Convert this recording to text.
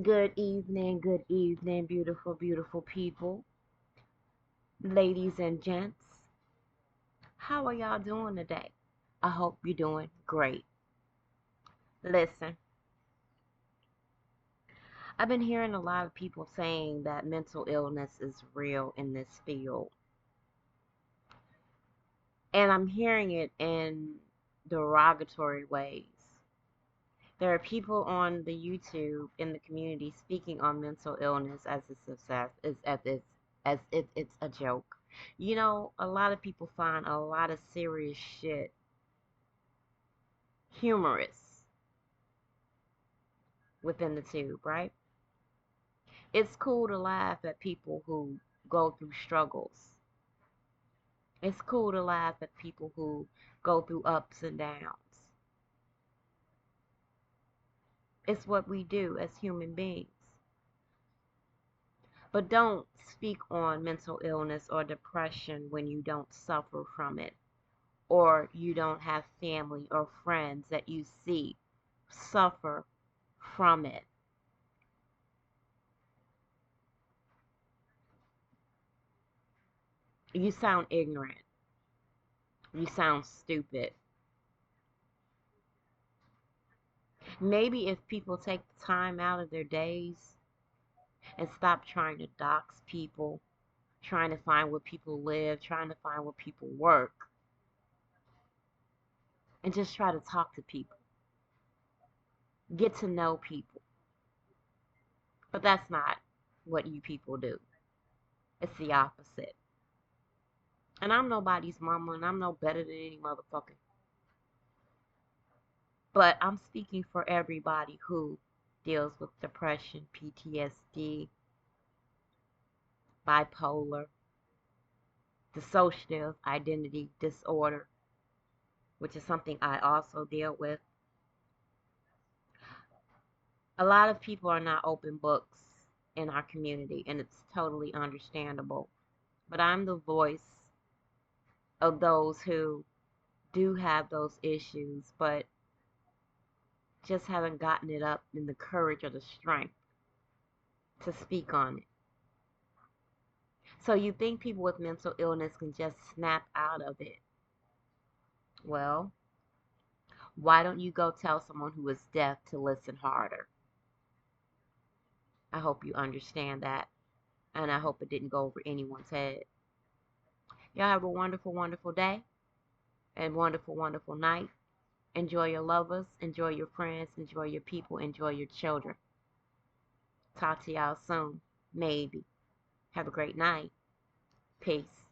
good evening, beautiful, beautiful people, ladies and gents. How are y'all doing today? I hope you're doing great. Listen, I've been hearing a lot of people saying that mental illness is real in this field, and I'm hearing it in derogatory ways. There are people on the YouTube in the community speaking on mental illness as a success, as if it's a joke. You know, a lot of people find a lot of serious shit humorous within the tube, right? It's cool to laugh at people who go through struggles. It's cool to laugh at people who go through ups and downs. It's what we do as human beings. But don't speak on mental illness or depression when you don't suffer from it, or you don't have family or friends that you see suffer from it. You sound ignorant. You sound stupid. Maybe if people take the time out of their days and stop trying to dox people, trying to find where people live, trying to find where people work, and just try to talk to people, get to know people. But that's not what you people do. It's the opposite. And I'm nobody's mama, and I'm no better than any motherfucker. But I'm speaking for everybody who deals with depression, PTSD, bipolar, dissociative identity disorder, which is something I also deal with. A lot of people are not open books in our community, and it's totally understandable. But I'm the voice of those who do have those issues, but just haven't gotten it up in the courage or the strength to speak on it. So you think people with mental illness can just snap out of it? Well, why don't you go tell someone who is deaf to listen harder? I hope you understand that, and I hope it didn't go over anyone's head. Y'all have a wonderful, wonderful day and wonderful, wonderful night. Enjoy your lovers, enjoy your friends, enjoy your people, enjoy your children. Talk to y'all soon, maybe. Have a great night. Peace.